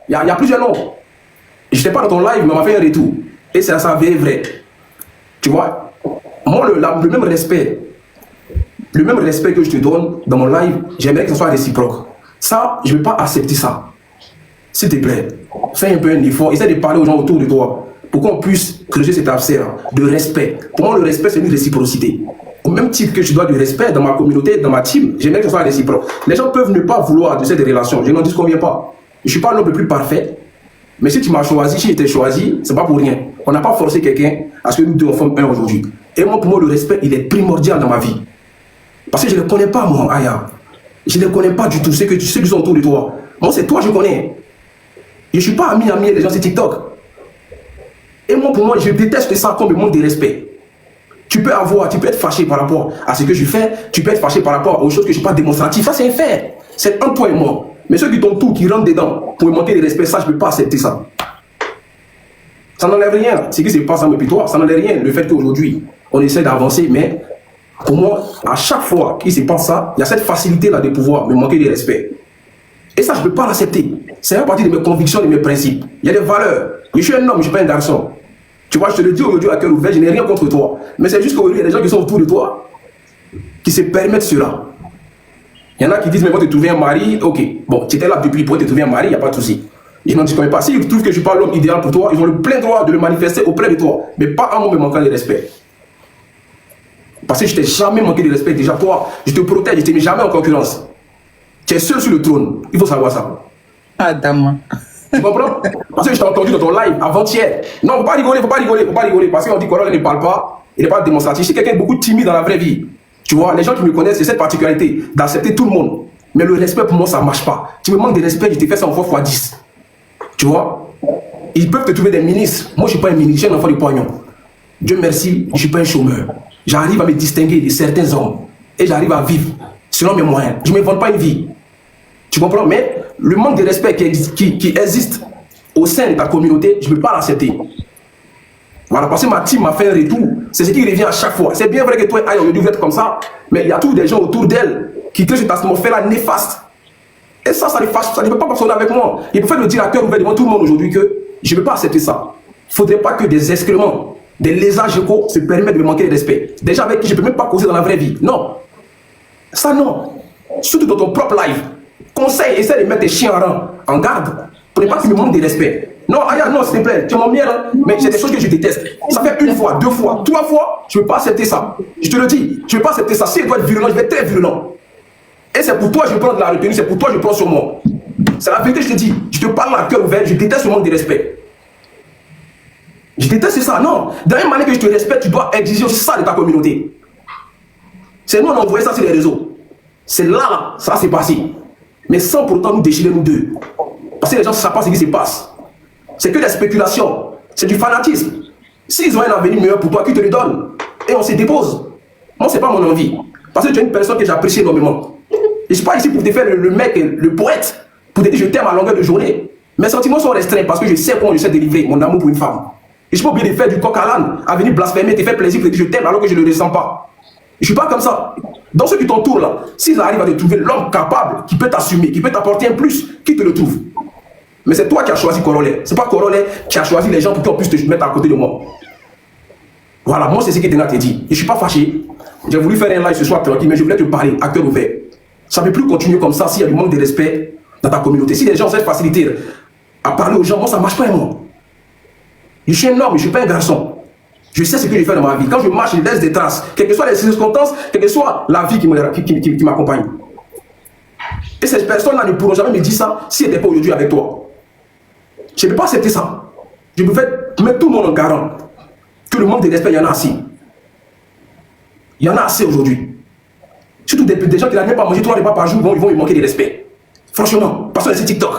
Il y a plusieurs noms. Je n'étais pas dans ton live, mais on m'a fait un retour. Et ça s'avère vrai. Tu vois, moi, le même respect que je te donne dans mon live, j'aimerais que ce soit réciproque. Ça, je ne vais pas accepter ça. S'il te plaît, fais un peu un effort, essaie de parler aux gens autour de toi pour qu'on puisse creuser cet abcès de respect. Pour moi, le respect, c'est une réciprocité. Au même titre que je dois du respect dans ma communauté, dans ma team, j'aimerais que ce soit réciproque. Les gens peuvent ne pas vouloir de cette relation, je n'en disconviens pas. Je ne suis pas l'homme le plus parfait, mais si tu m'as choisi, si j'étais choisi, c'est pas pour rien. On n'a pas forcé quelqu'un à ce que nous deux en forment un aujourd'hui. Et moi, pour moi, le respect, il est primordial dans ma vie. Parce que je ne le connais pas, moi, Aya. Je ne le connais pas du tout, ceux qui sont autour de toi. Moi, c'est toi, je connais. Je ne suis pas ami des gens sur TikTok. Et moi, pour moi, je déteste ça comme le manque de respect. Tu peux être fâché par rapport à ce que je fais, tu peux être fâché par rapport aux choses que je ne suis pas démonstratif. Ça, c'est un fait. C'est entre toi et moi. Mais ceux qui t'entourent, qui rentrent dedans, pour me manquer de respect, ça, je ne peux pas accepter ça. Ça n'enlève rien. Ce qui se passe depuis toi, ça n'enlève rien. Le fait qu'aujourd'hui, on essaie d'avancer, mais pour moi, à chaque fois qu'il se passe ça, il y a cette facilité-là de pouvoir me manquer de respect. Et ça, je ne peux pas l'accepter. C'est une partie de mes convictions, de mes principes. Il y a des valeurs. Je suis un homme, je ne suis pas un garçon. Tu vois, je te le dis aujourd'hui à cœur ouvert, je n'ai rien contre toi. Mais c'est juste qu'aujourd'hui, il y a des gens qui sont autour de toi qui se permettent cela. Il y en a qui disent, mais moi, te trouver un mari, ok. Bon, tu étais là depuis pour te trouver un mari, il n'y a pas de souci. Je n'en disconviens pas. S'ils trouvent que je ne suis pas l'homme idéal pour toi, ils ont le plein droit de le manifester auprès de toi. Mais pas en me manquant de respect. Parce que je ne t'ai jamais manqué de respect. Déjà, toi, je te protège, je ne te mets jamais en concurrence. Tu es seul sur le trône. Il faut savoir ça. Ah, dame. Tu comprends? Parce que je t'ai entendu dans ton live avant-hier. Non, il ne faut pas rigoler. Parce qu'on dit qu'on ne parle pas, il n'est pas démonstratif. Je suis quelqu'un de beaucoup timide dans la vraie vie. Tu vois, les gens qui me connaissent, c'est cette particularité d'accepter tout le monde. Mais le respect, pour moi, ça ne marche pas. Tu me manques de respect, je te fais ça en fois x10. Tu vois? Ils peuvent te trouver des ministres. Moi, je ne suis pas un ministre, je suis un enfant de poignon. Dieu merci, je ne suis pas un chômeur. J'arrive à me distinguer de certains hommes. Et j'arrive à vivre selon mes moyens. Je ne m'invente pas une vie. Tu comprends? Mais le manque de respect qui existe au sein de ta communauté, je ne peux pas l'accepter. Voilà, parce que ma team m'a fait un retour. C'est ce qui revient à chaque fois. C'est bien vrai que toi, aïe, on devrait être comme ça. Mais il y a tous des gens autour d'elle qui créent cette atmosphère-là néfaste. Et ça ne peut pas fonctionner avec moi. Il peut faire le dire à cœur ouvert devant tout le monde aujourd'hui que je ne peux pas accepter ça. Il ne faudrait pas que des excréments, des lésages échos se permettent de me manquer de respect. Déjà avec qui je ne peux même pas causer dans la vraie vie. Non. Ça, non. Surtout dans ton propre live. Conseil, essaie de mettre tes chiens en garde pour ne pas qu'ils me manquent de respect. Non, Aya, non, s'il te plaît, tu es mon miel, hein? Mais c'est des choses que je déteste. Ça fait une fois, deux fois, trois fois, je ne peux pas accepter ça. Je te le dis, je ne peux pas accepter ça. Si je dois être virulent, je vais être très virulent. Et c'est pour toi que je prends de la retenue, c'est pour toi que je prends sur moi. C'est la vérité, je te dis. Je te parle à cœur ouvert, je déteste le manque de respect. Je déteste ça, non. De la même manière que je te respecte, tu dois exiger aussi ça de ta communauté. C'est nous, on a envoyé ça sur les réseaux. C'est là, ça s'est passé. Mais sans pourtant nous déchirer nous deux. Parce que les gens ne savent pas ce qui se passe. C'est que des spéculations. C'est du fanatisme. S'ils ont un avenir meilleur pour toi, qu'ils te le donnent. Et on se dépose. Moi, ce n'est pas mon envie. Parce que tu es une personne que j'apprécie énormément. Je ne suis pas ici pour te faire le mec, le poète, pour te dire je t'aime à longueur de journée. Mes sentiments sont restreints parce que je sais comment je sais délivrer mon amour pour une femme. Et je ne suis pas obligé de faire du coq à l'âne, à venir blasphémer, te faire plaisir, pour te dire je t'aime alors que je ne le ressens pas. Je ne suis pas comme ça. Dans ceux qui t'entourent là, s'ils arrivent à te trouver l'homme capable, qui peut t'assumer, qui peut t'apporter un plus, qui te le trouve. Mais c'est toi qui as choisi Corollaire. Ce n'est pas Corollaire qui a choisi les gens pour qu'on puisse te mettre à côté de moi. Voilà, moi c'est ce que Téna te dit. Je ne suis pas fâché. J'ai voulu faire un live ce soir tranquille, mais je voulais te parler à cœur ouvert. Ça ne peut plus continuer comme ça s'il y a du manque de respect dans ta communauté. Si les gens ont cette facilité à parler aux gens, moi ça ne marche pas moi. Je suis un homme, je ne suis pas un garçon. Je sais ce que je fais dans ma vie. Quand je marche, je laisse des traces. Quelles que soient les circonstances, quelle que soit la vie qui m'accompagne. Et ces personnes-là ne pourront jamais me dire ça si elles n'étaient pas aujourd'hui avec toi. Je ne peux pas accepter ça. Je peux mettre tout le monde en garant que le manque de respect, il y en a assez. Il y en a assez aujourd'hui. Surtout des gens qui n'arrivent même pas à manger 3 repas par jour, ils vont lui manquer de respect. Franchement, parce que c'est TikTok.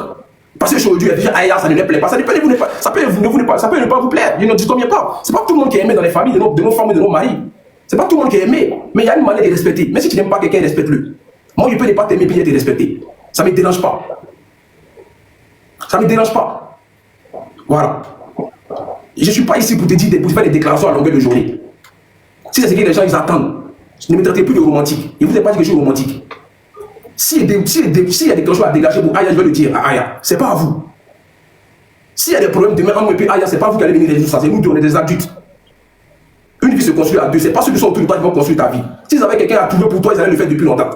Parce que aujourd'hui, déjà, ça ne me plaît pas. Ça peut ne pas vous plaire. Je ne dis combien pas. Ce n'est pas tout le monde qui est aimé dans les familles de nos femmes et de nos maris. Ce n'est pas tout le monde qui est aimé. Mais il y a une manière de respecter. Mais si tu n'aimes pas quelqu'un, respecte-le. Moi, je peux ne pas t'aimer et te respecter. Ça ne me dérange pas. Ça ne me dérange pas. Voilà. Je ne suis pas ici pour te dire pour faire des déclarations à longueur de journée. Si c'est ce que les gens ils attendent, ne me traitez plus de romantique. Je ne vous ai pas dit que je suis romantique. S'il y a des choses à dégager pour Aya, je vais le dire à Aya. Ce n'est pas à vous. S'il y a des problèmes demain, et puis Aya, c'est pas vous qui allez venir résoudre ça, c'est nous deux, on est des adultes. Une vie se construit à deux, c'est pas ceux qui sont autour de toi qui vont construire ta vie. S'ils avaient quelqu'un à trouver pour toi, ils allaient le faire depuis longtemps.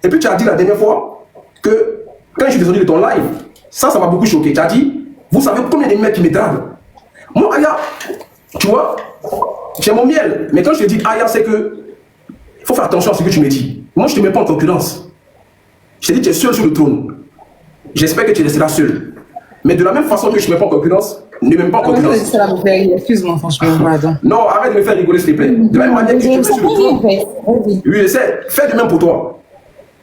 Et puis tu as dit la dernière fois que quand je suis descendu de ton live, ça m'a beaucoup choqué. Tu as dit, vous savez combien de mecs qui me draguent? Moi, Aya, tu vois, j'ai mon miel. Mais quand je te dis Aya, c'est que il faut faire attention à ce que tu me dis. Moi, je ne te mets pas en concurrence. Je te dis, tu es seul sur le trône. J'espère que tu resteras seul. Mais de la même façon que je ne te mets pas en concurrence, ne me mets pas en concurrence. Excuse-moi, franchement, pardon. Non, arrête de me faire rigoler, s'il te plaît. De la même manière que tu mets sur le trône. Oui, je sais. Fais de même pour toi.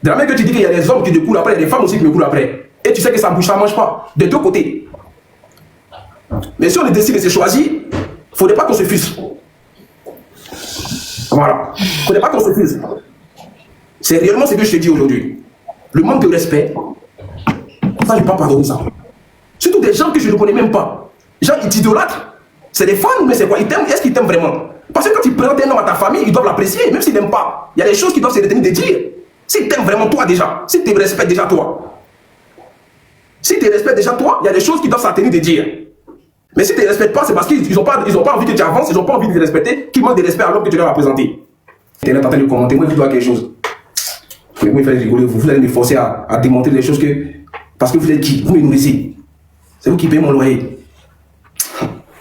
De la même que tu dis qu'il y a des hommes qui te coulent après, il y a des femmes aussi qui me coulent après. Et tu sais que ça bouge, ça ne mange pas. Des deux côtés. Mais si on décide de se choisir, il ne faudrait pas qu'on se fuse. Voilà. Il ne faudrait pas qu'on se fuse. C'est réellement ce que je te dis aujourd'hui. Le manque de respect, ça, je ne peux pas pardonner ça. Surtout des gens que je ne connais même pas. Gens, ils t'idolâtrent. C'est des fans, mais c'est quoi? Ils t'aiment. Est-ce qu'ils t'aiment vraiment? Parce que quand ils présentent un homme à ta famille, ils doivent l'apprécier, même s'ils n'aiment pas. Il y a des choses qui doivent se retenir de dire. S'ils t'aiment vraiment toi déjà, s'ils te respectent déjà toi. S'ils te respectent déjà toi, il y a des choses qui doivent s'atteindre de dire. Mais si tu ne les respectes pas, c'est parce qu'ils n'ont pas envie que tu avances, ils n'ont pas envie de te respecter, qu'ils manquent de respect à l'homme que tu dois représenter. Tu es en train de commenter, moi je dois quelque chose. Vous me faites rigoler, vous allez me forcer à démontrer des choses que... Parce que vous êtes qui? Vous me nourrissez. C'est vous qui payez mon loyer.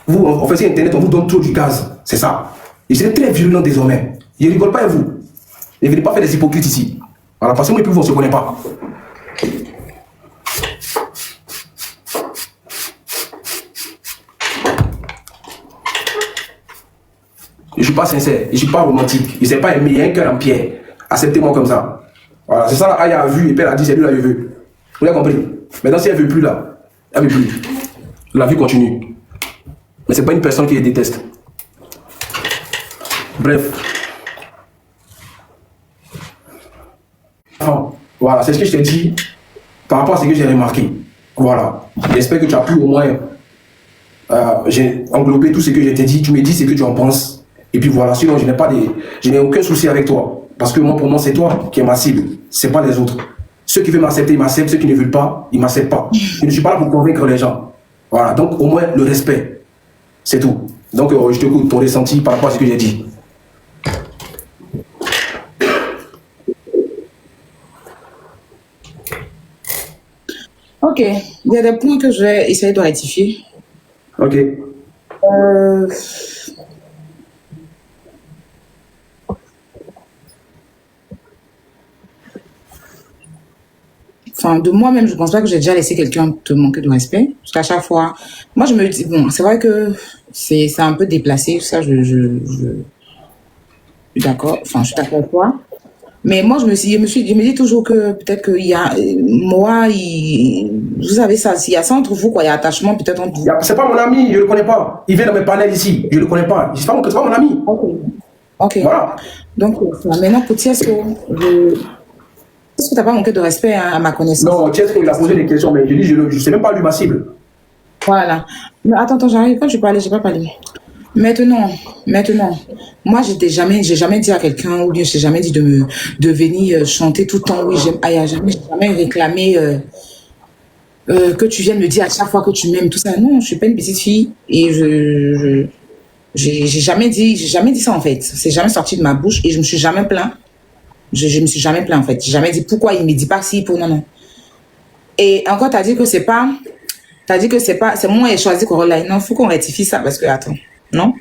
Vous, on fait sur Internet, on vous donne trop du gaz. C'est ça. Et c'est très virulent désormais. Je ne rigole pas à vous. Ne venez pas faire des hypocrites ici. Voilà, parce que moi et puis vous, on ne se connaît pas. Je ne suis pas sincère, je ne suis pas romantique. Je ne sais pas aimer, il y a un cœur en pierre. Acceptez-moi comme ça. Voilà, c'est ça, Aya a vu et puis elle a dit, c'est lui là, je veux. Vous avez compris? Maintenant, si elle ne veut plus là, elle ne veut plus. La vie continue. Mais ce n'est pas une personne qui les déteste. Bref. Enfin, voilà, c'est ce que je t'ai dit par rapport à ce que j'ai remarqué. Voilà. J'espère que tu as pu au moins j'ai englobé tout ce que je t'ai dit. Tu me dis ce que tu en penses. Et puis voilà, sinon je n'ai aucun souci avec toi. Parce que moi, pour moi, c'est toi qui es ma cible. C'est pas les autres. Ceux qui veulent m'accepter, ils m'acceptent. Ceux qui ne veulent pas, ils m'acceptent pas. Je ne suis pas là pour convaincre les gens. Voilà, donc au moins le respect. C'est tout. Donc je t'écoute ton ressenti par rapport à ce que j'ai dit. Ok, il y a des points que je vais essayer de rectifier. Ok. Enfin, de moi-même, je pense pas que j'ai déjà laissé quelqu'un te manquer de respect. Parce qu'à chaque fois, moi, je me dis, bon, c'est vrai que c'est un peu déplacé, ça, je suis d'accord. Enfin, je suis d'accord avec toi. Mais moi, je me dis toujours que peut-être qu'il y a, moi, vous savez ça, s'il y a ça entre vous, quoi, il y a attachement peut-être entre vous. C'est pas mon ami, je le connais pas. Il vient dans mes panels ici, je le connais pas. C'est pas mon ami. Ok. Voilà. Donc, maintenant, pour Tiesco, est-ce que tu n'as pas manqué de respect à ma connaissance? Non, Tiesco, il a posé des questions, mais je dis, je ne sais même pas lui ma cible. Voilà. Mais attends, j'arrive. Quand je parlais, j'ai pas parlé. Maintenant, moi, j'ai jamais dit à quelqu'un, ou bien j'ai jamais dit de venir chanter tout le temps, oui, j'aime Aya, j'ai jamais réclamé que tu viennes me dire à chaque fois que tu m'aimes, tout ça. Non, je suis pas une petite fille et j'ai jamais dit ça en fait. C'est jamais sorti de ma bouche et je me suis jamais plaint. Je me suis jamais plaint en fait. J'ai jamais dit pourquoi il me dit pas si, pour non. Et encore, t'as dit que c'est moi qui ai choisi Corolla. Non, faut qu'on rectifie ça parce que, attends, non?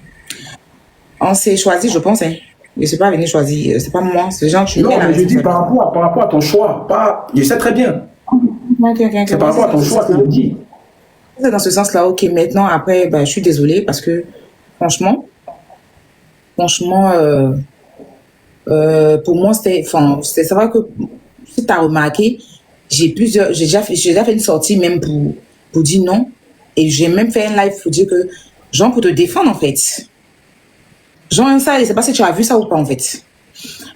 On s'est choisi, je pense, hein. Je ne suis pas venu choisir, c'est pas moi, c'est gens qui... Non, mais je dis par rapport à ton choix, pas... Je sais très bien. C'est par rapport à ton choix que je dis. C'est dans ce sens-là, ok. Maintenant, après, je suis désolée parce que, franchement, pour moi, c'est vrai que, si tu as remarqué, j'ai déjà fait une sortie même pour dire non. Et j'ai même fait un live pour dire que, genre, pour te défendre, en fait. Genre, ça, je ne sais pas si tu as vu ça ou pas, en fait.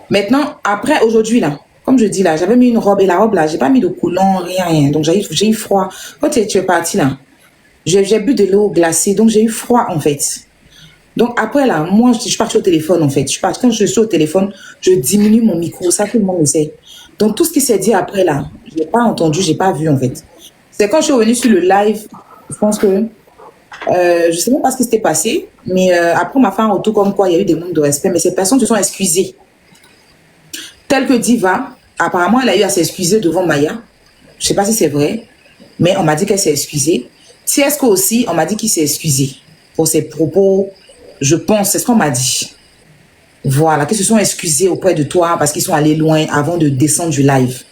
Maintenant, après, aujourd'hui, là, comme je dis, là, j'avais mis une robe et la robe, là, j'ai pas mis de coulant, rien. Donc, j'ai eu froid. Quand tu es parti, là, j'ai bu de l'eau glacée, donc j'ai eu froid, en fait. Donc, après, là, moi, je suis partie au téléphone, en fait. Quand je suis au téléphone, je diminue mon micro, ça, tout le monde le sait. Donc, tout ce qui s'est dit après, là, je n'ai pas entendu, je n'ai pas vu, en fait. C'est quand je suis revenue sur le live, je pense que Je sais même pas ce qui s'était passé, mais après, on m'a fait un retour comme quoi il y a eu des manques de respect, mais ces personnes se sont excusées. Tel que Diva, apparemment, elle a eu à s'excuser devant Maya. Je sais pas si c'est vrai, mais on m'a dit qu'elle s'est excusée. Tiesco aussi, on m'a dit qu'il s'est excusé pour ses propos, je pense, c'est ce qu'on m'a dit. Voilà, qu'ils se sont excusés auprès de toi parce qu'ils sont allés loin avant de descendre du live.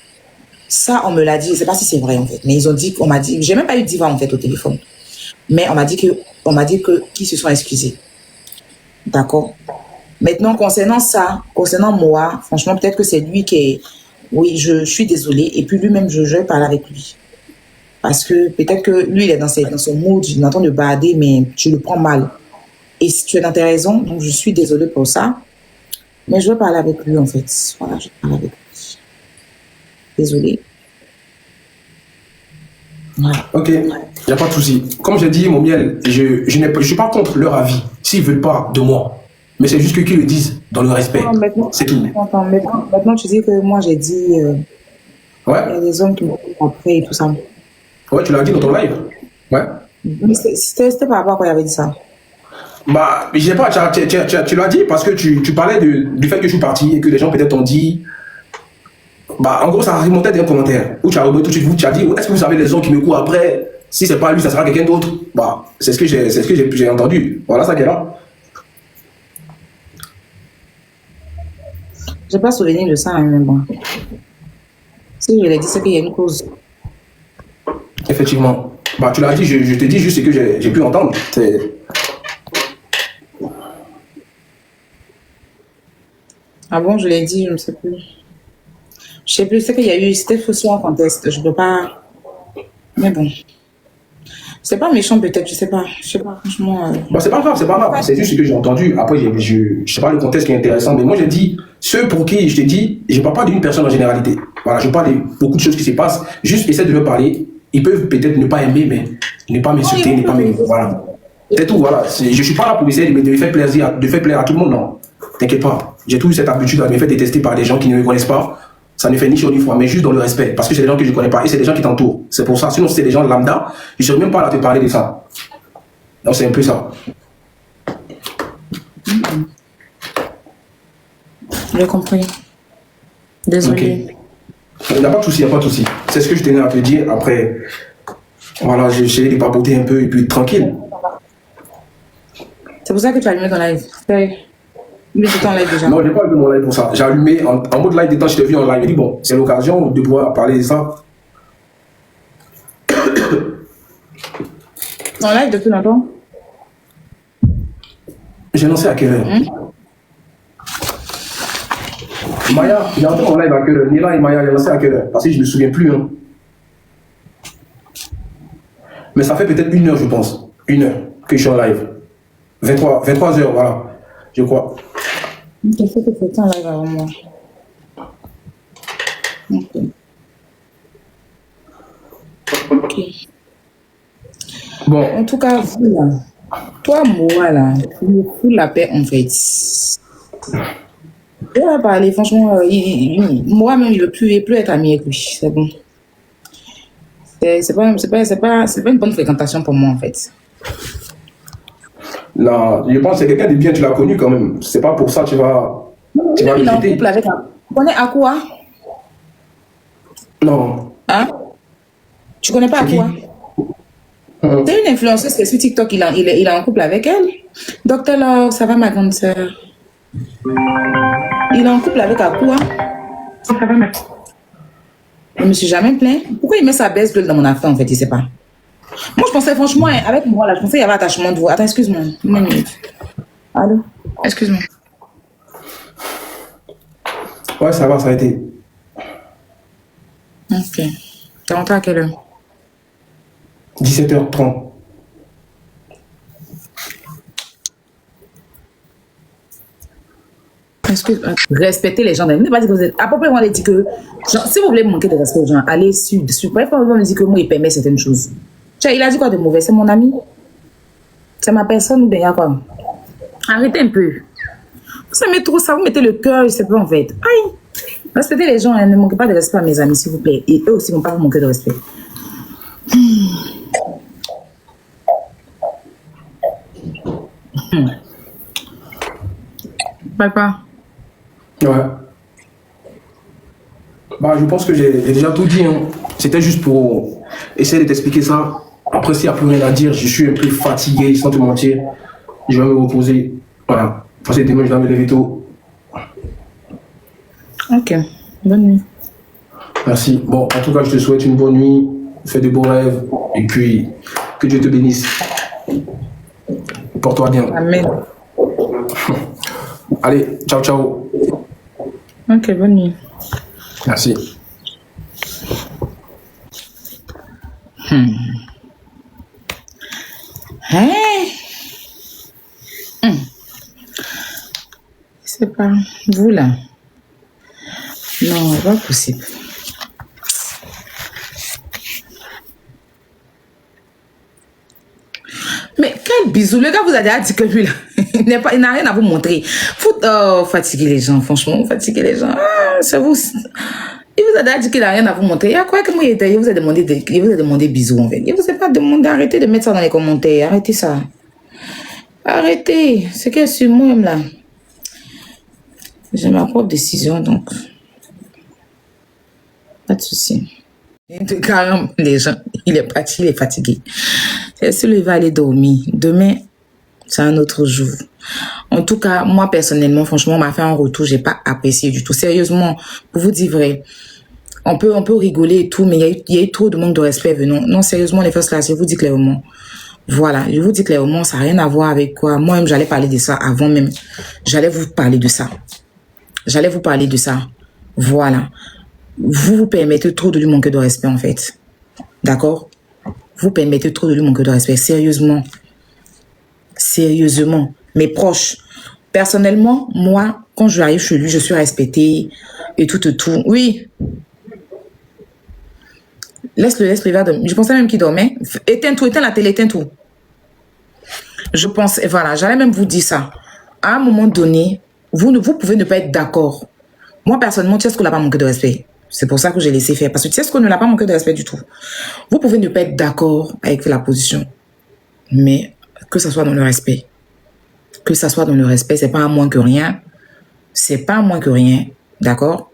Ça, on me l'a dit, je sais pas si c'est vrai en fait, mais ils ont dit, on m'a dit, j'ai même pas eu Diva en fait au téléphone, mais on m'a dit qu'ils se sont excusés. D'accord. Maintenant, concernant ça, concernant moi, franchement, peut-être que c'est lui qui est, oui, je suis désolée, et puis lui-même, je vais parler avec lui. Parce que peut-être que lui, il est dans son mood, il entend de bader, mais tu le prends mal. Et si tu es dans tes raisons, donc je suis désolée pour ça, mais je vais parler avec lui en fait. Voilà, je vais parler avec lui. Désolée. Voilà. Ok, il n'y a pas de souci. Comme j'ai dit, mon miel, je suis pas contre leur avis, s'ils ne veulent pas de moi. Mais c'est juste qu'ils le disent dans le respect. C'est tout. Maintenant, tu dis que moi, j'ai dit... ouais. Il y a des hommes qui me font après et tout ça. Ouais, tu l'as dit dans ton live. Ouais. Mais c'était par rapport à quoi il avait dit ça? Bah, je sais pas, tu l'as dit parce que tu parlais du fait que je suis parti et que les gens peut-être t'ont dit... Bah, en gros, ça a remonté d'un commentaire où tu as remonté tout de suite, tu as dit, est-ce que vous savez les gens qui me courent après? Si c'est pas lui, ça sera quelqu'un d'autre. Bah, c'est ce que j'ai entendu. Voilà ça qui est là. J'ai pas souvenir de ça, hein, mais bon. Si je l'ai dit, c'est qu'il y a une cause. Effectivement. Bah, tu l'as dit, je te dis juste ce que j'ai pu entendre. Ah bon, je l'ai dit, je ne sais plus. Je sais plus, c'est qu'il y a eu, c'était faussement en conteste, je peux pas. Mais bon. C'est pas méchant peut-être, je sais pas, franchement. Bah, c'est pas grave, c'est juste ce que j'ai entendu. Après, je sais pas le contexte qui est intéressant, mais moi j'ai dit, ceux pour qui je t'ai dit, je parle pas d'une personne en généralité. Voilà, je parle de beaucoup de choses qui se passent, juste essaie de leur parler. Ils peuvent peut-être ne pas aimer, mais ne pas m'insulter, ne pas m'aimer. Voilà. C'est tout, voilà. Je suis pas là pour essayer de faire plaisir, de faire plaire à tout le monde, non. T'inquiète pas. J'ai toujours cette habitude à me faire détester par des gens qui ne me connaissent pas. Ça ne fait ni chaud ni froid, mais juste dans le respect. Parce que c'est des gens que je ne connais pas et c'est des gens qui t'entourent. C'est pour ça. Sinon, si c'est des gens lambda, je ne serais même pas là à te parler de ça. Donc, c'est un peu ça. J'ai compris. Désolé. Okay. Il n'y a pas de souci, il n'y a pas de souci. C'est ce que je tenais à te dire. Après, voilà, j'ai essayé de papoter un peu et puis tranquille. C'est pour ça que tu as allumé ton live. Il était en live déjà. Non, je n'ai pas allumé mon live pour ça. J'ai allumé en mode live des temps, je t'ai vu en live. J'ai dit, bon, c'est l'occasion de pouvoir parler de ça. En live depuis longtemps? J'ai lancé à quelle heure? Maya, il a entré en live à quelle heure? Nila et Maya, il a lancé à quelle heure? Parce que je ne me souviens plus. Hein. Mais ça fait peut-être 1 heure, je pense. 1 heure que je suis en live. 23 heures, voilà. Je crois. Qu'est-ce que tu fais en live avant moi? Ok. Bon. En tout cas, voilà. Toi, moi, là, tu me fous la paix, en fait. Je vais parler, franchement, moi-même, je ne veux plus être ami avec lui. C'est bon. C'est pas une bonne fréquentation pour moi, en fait. Non, je pense que c'est quelqu'un de bien, tu l'as connu quand même. C'est pas pour ça que tu vas il est en couple avec un... Tu connais Aqua? Non. Hein? Tu connais pas Aqua? C'est une influenceuse qui est sur TikTok, il est en couple avec elle. Docteur Laure, ça va ma grande sœur? Il est en couple avec Aqua. Ça va ma... Je me suis jamais plaint. Pourquoi il met sa baisse dans mon affaire en fait, il sait pas. Moi je pensais franchement, avec moi là, je pensais qu'il y avait attachement de vous. Attends, excuse-moi. Une minute. Allô? Excuse-moi. Ouais, ça va, ça a été. Ok. T'es rentré à quelle heure? 17h30. Respectez les gens. Ne pas dire que vous êtes. À peu près, on a dit que genre, si vous voulez manquer de respect aux gens, allez sur. Bref, on me dit que moi, il permet certaines choses. Tu vois, il a dit quoi de mauvais? C'est mon ami? C'est ma personne ou bien quoi? Arrêtez un peu. Vous aimez trop ça, vous mettez le cœur, je sais pas en fait. Aïe! Respectez les gens, hein, ne manquez pas de respect à mes amis, s'il vous plaît. Et eux aussi ne vont pas vous manquer de respect. Papa. Ouais. Bah, je pense que j'ai déjà tout dit. Hein. C'était juste pour essayer de t'expliquer ça. Après, s'il n'y a plus rien à dire, je suis un peu fatigué, sans te mentir. Je vais me reposer. Voilà. Parce que demain, je dois me lever tôt. Ok. Bonne nuit. Merci. Bon, en tout cas, je te souhaite une bonne nuit. Fais de beaux rêves. Et puis, que Dieu te bénisse. Porte-toi bien. Amen. Allez, ciao, ciao. Ok, bonne nuit. Merci. Hein? C'est pas vous là. Non, pas possible. Mais quel bisou. Le gars vous a déjà dit que lui là, il n'a rien à vous montrer. Faut fatiguer les gens, franchement, fatiguer les gens. Ah, c'est vous. Il vous a déjà dit qu'il n'a rien à vous montrer. Il y a quoi que moi il vous a demandé bisous en fait. Il vous a pas demandé, arrêtez de mettre ça dans les commentaires. Arrêtez ça. Arrêtez. C'est que sur moi-même là. J'ai ma propre décision donc. Pas de souci. Carrément, les gens, il est parti, il est fatigué. Est-ce qu'il va aller dormir? Demain, c'est un autre jour. En tout cas, moi personnellement, franchement, on m'a fait un retour, j'ai pas apprécié du tout. Sérieusement, pour vous dire vrai, on peut rigoler et tout, mais il y a eu trop de manque de respect venant. Non, sérieusement, les first class, je vous dis clairement. Voilà, je vous dis clairement, ça n'a rien à voir avec quoi. Moi-même, j'allais parler de ça avant même. J'allais vous parler de ça. J'allais vous parler de ça. Voilà. Vous vous permettez trop de lui manquer de respect, en fait. D'accord? Vous permettez trop de lui manquer de respect. Sérieusement. Sérieusement. Mes proches. Personnellement, moi, quand je arrive chez lui, je suis respectée et tout. Oui. Laisse-le vers de... Je pensais même qu'il dormait. Éteins tout, éteins la télé, éteins tout. Je pense, voilà, j'allais même vous dire ça. À un moment donné, vous pouvez ne pas être d'accord. Moi, personnellement, Tiesco n'a pas manqué de respect. C'est pour ça que j'ai laissé faire. Parce que Tiesco ne l'a pas manqué de respect du tout. Vous pouvez ne pas être d'accord avec la position. Mais que ça soit dans le respect. Que ça soit dans le respect, c'est pas un moins que rien. C'est pas un moins que rien. D'accord?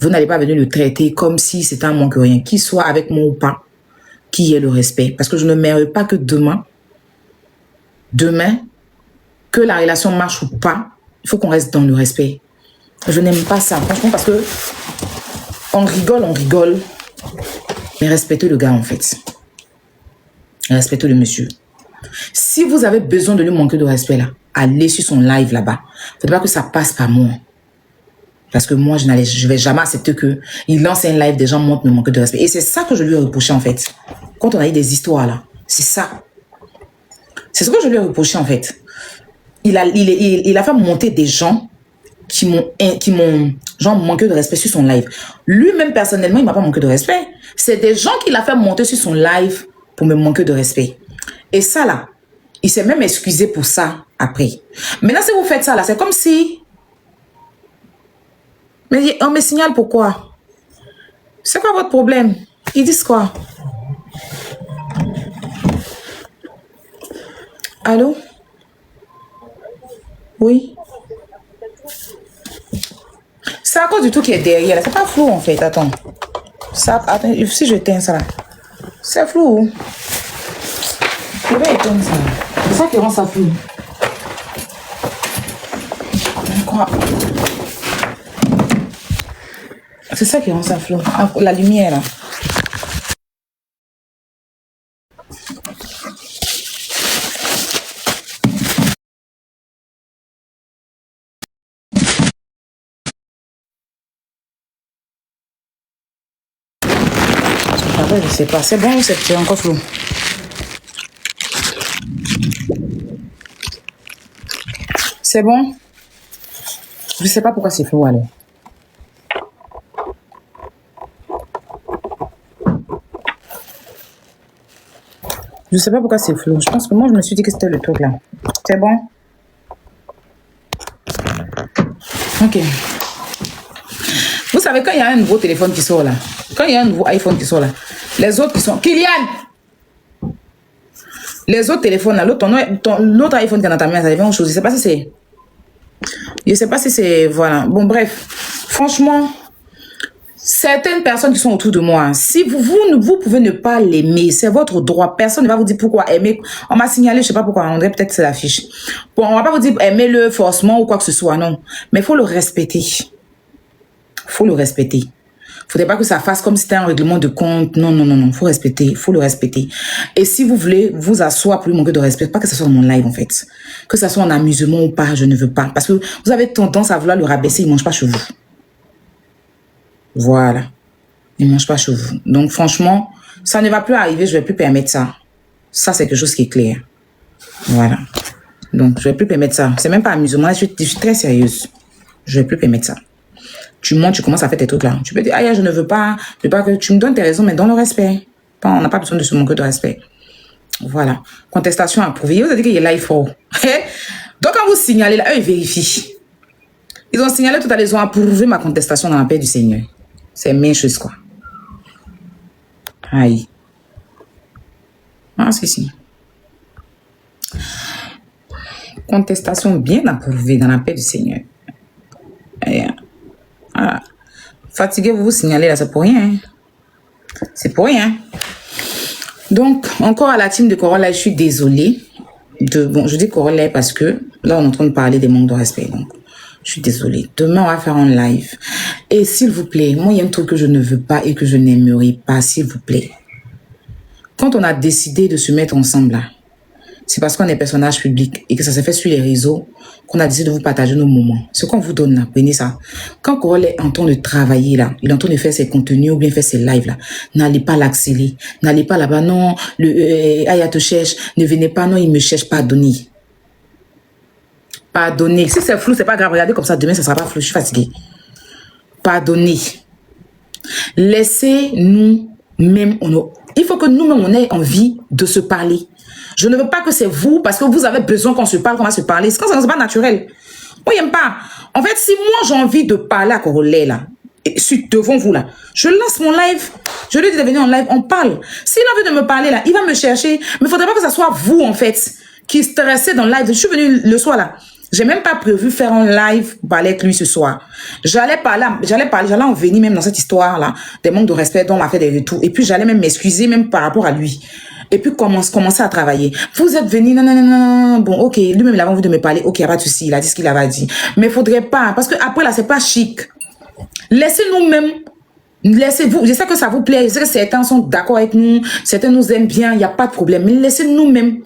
Vous n'allez pas venir le traiter comme si c'était un moins que rien. Qu'il soit avec moi ou pas, qui est le respect. Parce que je ne mérite pas que demain, que la relation marche ou pas, il faut qu'on reste dans le respect. Je n'aime pas ça, franchement, parce que on rigole. Mais respectez le gars, en fait. Respectez le monsieur. Si vous avez besoin de lui manquer de respect, là, allez sur son live là-bas. Il ne faudrait pas que ça passe par moi. Parce que moi, je ne vais jamais accepter qu'il lance un live, des gens montrent me manquer de respect. Et c'est ça que je lui ai reproché, en fait. Quand on a eu des histoires, là, c'est ça. C'est ce que je lui ai reproché, en fait. Il a fait monter des gens qui m'ont genre manqué de respect sur son live. Lui-même, personnellement, il m'a pas manqué de respect. C'est des gens qui l'a fait monter sur son live pour me manquer de respect. Et ça, là, il s'est même excusé pour ça après. Maintenant, si vous faites ça, là, c'est comme si... Mais on me signale pourquoi? C'est quoi votre problème? Ils disent quoi? Allô? Oui? C'est à cause du tout qui est derrière. C'est pas flou en fait. Attends. Attends, si je éteins ça là. C'est flou. Je vais éteindre ça. C'est ça qui rend ça flou. Quoi? C'est ça qui rend ça flou. La lumière là. Je sais pas, c'est bon ou c'est encore flou? C'est bon? Je sais pas pourquoi c'est flou alors. Je sais pas pourquoi c'est flou. Je pense que moi je me suis dit que c'était le truc là. C'est bon? Ok. Vous savez quand il y a un nouveau téléphone qui sort là, quand il y a un nouveau iPhone qui sort là, les autres qui sont... Kylian! Les autres téléphones, là, l'autre iPhone qui est dans ta main, ça devient autre chose. Je sais pas si c'est... Je sais pas si c'est... Voilà. Bon, bref. Franchement, certaines personnes qui sont autour de moi, si vous pouvez ne pas l'aimer, c'est votre droit. Personne ne va vous dire pourquoi aimer. On m'a signalé, je sais pas pourquoi, on dirait peut-être c'est l'affiche. Bon, on va pas vous dire aimez-le forcément ou quoi que ce soit, non. Mais il faut le respecter. Faut le respecter. Faudrait pas que ça fasse comme si c'était un règlement de compte. Non, non, non, non. Faut respecter. Faut le respecter. Et si vous voulez vous asseoir pour lui manquer de respect, pas que ce soit dans mon live, en fait. Que ça soit en amusement ou pas, je ne veux pas. Parce que vous avez tendance à vouloir le rabaisser, il mange pas chez vous. Voilà. Il mange pas chez vous. Donc, franchement, ça ne va plus arriver. Je vais plus permettre ça. Ça, c'est quelque chose qui est clair. Voilà. Donc, je vais plus permettre ça. C'est même pas amusement. Je suis très sérieuse. Je vais plus permettre ça. Tu montes, tu commences à faire tes trucs là. Tu peux dire, ah, je ne veux pas que tu me donnes tes raisons, mais dans le respect. On n'a pas besoin de se manquer de respect. Voilà. Contestation approuvée. Vous avez dit qu'il y a live for. Donc, quand vous signalez là, eux, ils vérifient. Ils ont signalé tout à l'heure, ils ont approuvé ma contestation dans la paix du Seigneur. C'est mes choses, quoi. Aïe. Ah, si. Contestation bien approuvée dans la paix du Seigneur. Aïe. Voilà. Fatigué, vous signalez là, c'est pour rien. Hein. C'est pour rien. Donc, encore à la team de Corolla, je suis désolée. Bon, je dis Corolla parce que là, on est en train de parler des manques de respect. Donc, je suis désolée. Demain, on va faire un live. Et s'il vous plaît, moi, il y a un truc que je ne veux pas et que je n'aimerais pas, s'il vous plaît. Quand on a décidé de se mettre ensemble là, c'est parce qu'on est personnage public et que ça s'est fait sur les réseaux qu'on a décidé de vous partager nos moments. Ce qu'on vous donne là, prenez ça. Quand Corolla est en train de travailler là, il est en train de faire ses contenus ou bien faire ses lives là, n'allez pas l'accélérer. N'allez pas là-bas, non, Aya te cherche, ne venez pas, non, il me cherche, pardonnez. Pardonnez. Si c'est flou, c'est pas grave, regardez comme ça, demain ça sera pas flou, je suis fatiguée. Pardonnez. Laissez-nous même, il faut que nous-mêmes on ait envie de se parler. Je ne veux pas que c'est vous, parce que vous avez besoin qu'on se parle, qu'on va se parler. C'est pas naturel. Moi, j'aime pas. En fait, si moi, j'ai envie de parler à Corolla, là, devant vous, là, je lance mon live, je lui dis de venir en live, on parle. S'il a envie de me parler, là, il va me chercher. Mais il faudrait pas que ce soit vous, en fait, qui stressez dans le live. Je suis venue le soir, là. J'ai même pas prévu faire un live pour parler avec lui ce soir. J'allais en venir même dans cette histoire-là, des manques de respect dont on m'a fait des retours. Et puis, j'allais même m'excuser, même par rapport à lui. Et puis, commencer à travailler. Vous êtes venu, non. Bon, ok, lui-même, il avait envie de me parler. Ok, il n'y a pas de souci, il a dit ce qu'il avait dit. Mais il faudrait pas, parce que après là, c'est pas chic. Laissez-nous même, laissez-vous, je sais que ça vous plaît, je sais que certains sont d'accord avec nous, certains nous aiment bien, il n'y a pas de problème. Mais laissez-nous même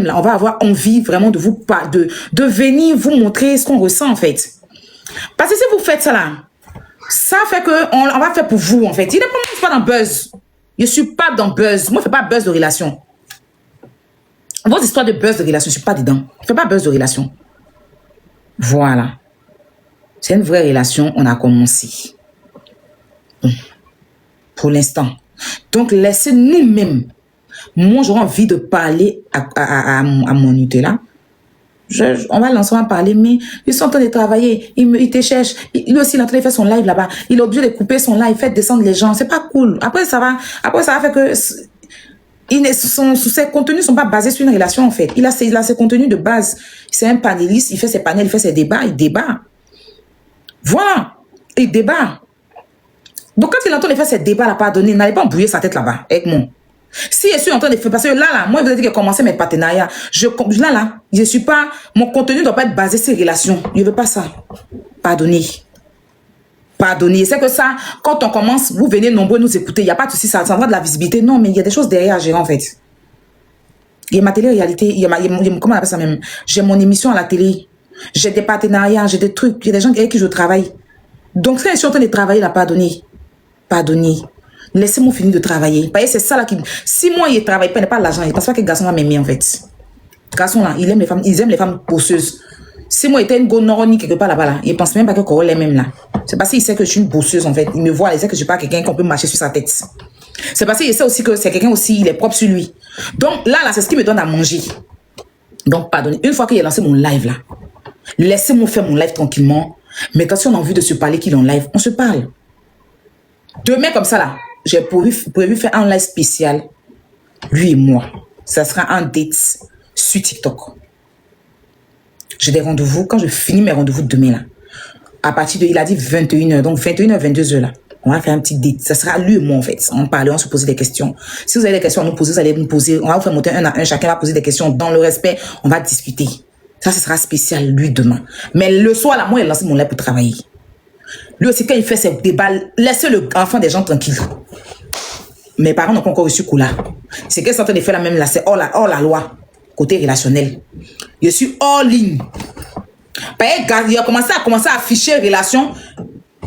là, on va avoir envie vraiment de vous de venir vous montrer ce qu'on ressent en fait. Parce que si vous faites ça là, ça fait que on va faire pour vous en fait. Il n'est pas dans buzz. Je suis pas dans buzz. Moi, je fais pas buzz de relation. Vos histoires de buzz de relation, je suis pas dedans. Je fais pas buzz de relation. Voilà. C'est une vraie relation, on a commencé. Bon. Pour l'instant. Donc, laissez-nous même. Moi, j'aurais envie de parler à mon Nutella. On va lancer, on va parler, mais ils sont en train de travailler. Il te cherche. Lui aussi, il est en train de faire son live là-bas. Il est obligé de couper son live, faire descendre les gens. C'est pas cool. Après, ça va faire que ses contenus sont pas basés sur une relation, en fait. Il a ses contenus de base. C'est un panéliste, il fait ses panels, il fait ses débats, il débat. Voilà. Il débat. Donc, quand il est en train de faire ses débats, là, pardonnez, n'allez pas embrouiller sa tête là-bas, avec moi. Si je suis en train de faire, parce que là, moi, vous avez dit que j'ai commencé mes partenariats. Je suis pas, mon contenu ne doit pas être basé sur les relations. Je ne veux pas ça. Pardonnez. Pardonnez. C'est que ça, quand on commence, vous venez nombreux nous écouter. Il n'y a pas de souci, ça va de la visibilité. Non, mais il y a des choses derrière à gérer, en fait. Il y a ma télé-réalité, comment on appelle ça même? J'ai mon émission à la télé. J'ai des partenariats, j'ai des trucs. Il y a des gens avec qui je travaille. Donc, si je suis en train de travailler, là, pardonnez. Pardonnez. Laissez-moi finir de travailler. C'est ça là qui... Si moi, il travaille pas, il n'a pas l'argent, il ne pense pas que le garçon va m'aimer en fait. Le garçon là, il aime les femmes bosseuses. Si moi, j'étais une gonorrhée quelque part là-bas, il ne pense même pas que Corolla l'aime même là. C'est parce qu'il sait que je suis une bosseuse en fait. Il me voit, il sait que je ne suis pas quelqu'un qu'on peut marcher sur sa tête. C'est parce qu'il sait aussi que c'est quelqu'un aussi, il est propre sur lui. Donc là, c'est ce qui me donne à manger. Donc, pardonnez. Une fois qu'il a lancé mon live là, laissez-moi faire mon live tranquillement. Mais quand on a envie de se parler qu'il est en live, on se parle. Demain comme ça là, j'ai prévu faire un live spécial, lui et moi. ça sera un date sur TikTok. J'ai des rendez-vous, quand je finis mes rendez-vous demain, là, à partir de, il a dit 21h, donc 21h, 22h, là, on va faire un petit date. Ça sera lui et moi, en fait. On parle, on se pose des questions. Si vous avez des questions à nous poser, vous allez nous poser. On va vous faire monter un à un. Chacun va poser des questions dans le respect. On va discuter. Ça, ce sera spécial, lui, demain. Mais le soir, là, moi, il lance mon lait pour travailler. Lui aussi, quand il fait ses débats, laissez le enfant des gens tranquilles. Mes parents n'ont pas encore reçu Koula. C'est qu'elles sont en train de faire la même là. C'est hors la loi, côté relationnel. Je suis all in. Il a commencé à afficher relation.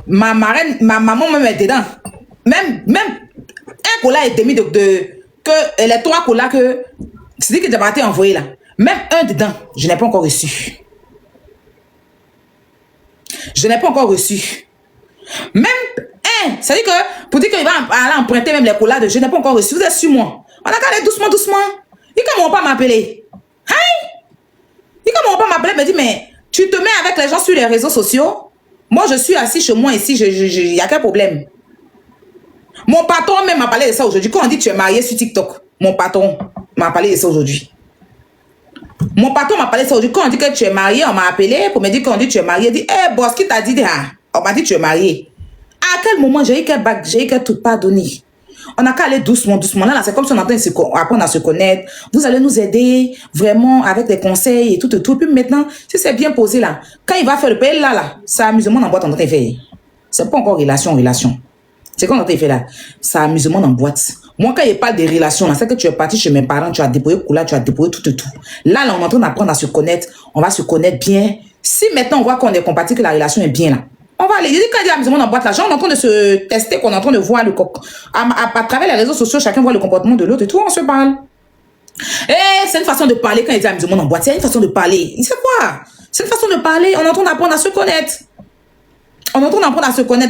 Ma marraine, ma maman même est dedans. Même un Koula est demi que les 3 Koula que c'est dit que j'ai été envoyé là. Même un dedans, je n'ai pas encore reçu. Je n'ai pas encore reçu. Même un, ça dit que pour dire qu'il va aller emprunter même les Koula de je n'ai pas encore reçu. Vous êtes sur moi. On a qu'à aller doucement. Ils ne commencent pas m'appeler. Hein? Ils ne commencent pas m'appeler, me dit mais tu te mets avec les gens sur les réseaux sociaux. Moi, je suis assis chez moi ici, il n'y a quel problème. Mon patron même m'a parlé de ça aujourd'hui. Quand on dit que tu es marié sur TikTok, mon patron m'a parlé de ça aujourd'hui. Mon patron m'a parlé de ça aujourd'hui. Quand on dit que tu es marié, on m'a appelé pour me dire qu'on dit que tu es marié. Il dit, hé, boss, qui t'a dit ah? On m'a dit que tu es marié. À quel moment j'ai eu quel bac, j'ai eu quel tout pas donné? On n'a qu'à aller doucement. Là, c'est comme si on entend apprendre à se connaître. Vous allez nous aider vraiment avec des conseils et tout. Puis maintenant, si c'est bien posé là, quand il va faire le pays là, c'est amusement en boîte en train de faire. C'est pas encore relation. C'est quoi en train de faire là? C'est amusement en boîte. Moi, quand il parle de relations, là, c'est que tu es parti chez mes parents, tu as déployé Koula, tu as déployé tout. Là, on est en train d'apprendre à se connaître. On va se connaître bien. Si maintenant on voit qu'on est compatible, que la relation est bien là, on va aller. Il dit quand il y a amusement en boîte, là, genre, on est en train de se tester, qu'on est en train de voir à travers les réseaux sociaux, chacun voit le comportement de l'autre et tout, on se parle. Et c'est une façon de parler quand il dit amusement en boîte. C'est une façon de parler. C'est quoi? C'est une façon de parler. On est en train d'apprendre à se connaître.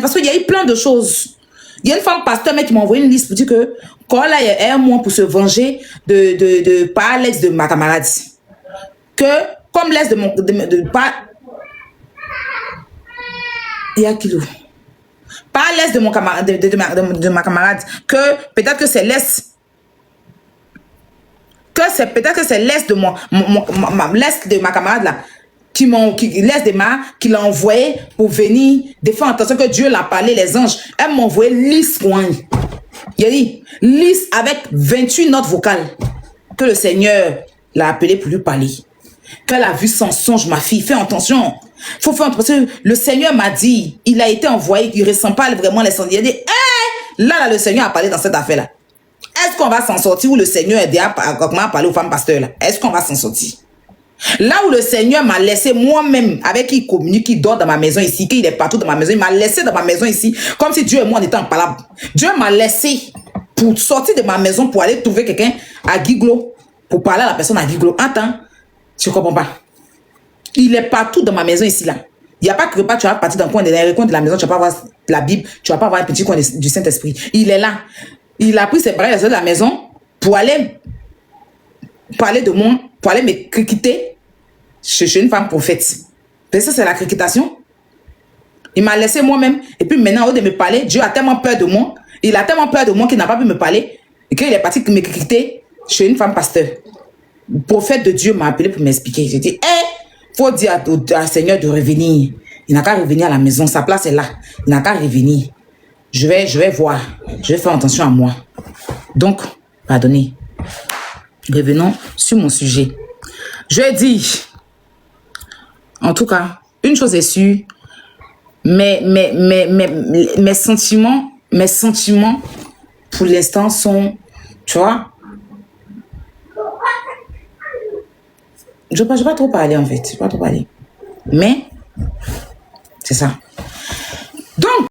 Parce qu'il y a eu plein de choses. Il y a une femme pasteur qui m'a envoyé une liste pour dire que quand là, il y a un mois pour se venger pas l'ex de ma camarade. Que comme l'ex de pas. Il y a kilo. Pas l'ex de mon camarade, de ma camarade. Que peut-être que c'est l'ex. Peut-être que c'est l'ex de l'ex de ma camarade là. Qui l'a envoyé pour venir défendre attention que Dieu l'a parlé, les anges. Elle m'a envoyé liste. Il a dit liste avec 28 notes vocales que le Seigneur l'a appelé pour lui parler. Qu'elle a vu son songe, ma fille. Fais attention. Faut faire attention. Le Seigneur m'a dit, il a été envoyé, il ne ressent pas vraiment les songes. Il a dit, là, le Seigneur a parlé dans cette affaire-là. Est-ce qu'on va s'en sortir ou le Seigneur a parlé aux femmes pasteurs là? Est-ce qu'on va s'en sortir? Là où le Seigneur m'a laissé moi-même, avec qui il communique, qui dort dans ma maison ici, qu'il est partout dans ma maison, il m'a laissé dans ma maison ici, comme si Dieu et moi on était en palabre. Dieu m'a laissé pour sortir de ma maison, pour aller trouver quelqu'un à Guiglo, pour parler à la personne à Guiglo. Attends, je ne comprends pas. Il est partout dans ma maison ici là. Il n'y a pas que repas, tu vas partir dans le coin de la maison, tu vas pas voir la Bible, tu vas pas voir un petit coin du Saint-Esprit. Il est là. Il a pris ses bras de la maison pour aller parler de moi, pour aller me criqueter chez une femme prophète. Ça, c'est la criquetation. Il m'a laissé moi-même. Et puis maintenant, au lieu de me parler, Dieu a tellement peur de moi. Il a tellement peur de moi qu'il n'a pas pu me parler. Et qu'il est parti me criqueter chez une femme pasteur. Le prophète de Dieu m'a appelé pour m'expliquer. J'ai dit, faut dire à Seigneur de revenir. Il n'a qu'à revenir à la maison. Sa place est là. Il n'a qu'à revenir. Je vais voir. Je vais faire attention à moi. Donc, pardonnez. Revenons sur mon sujet. Je dis, en tout cas, une chose est sûre, mes sentiments pour l'instant sont, tu vois, je ne vais pas trop parler en fait, mais c'est ça.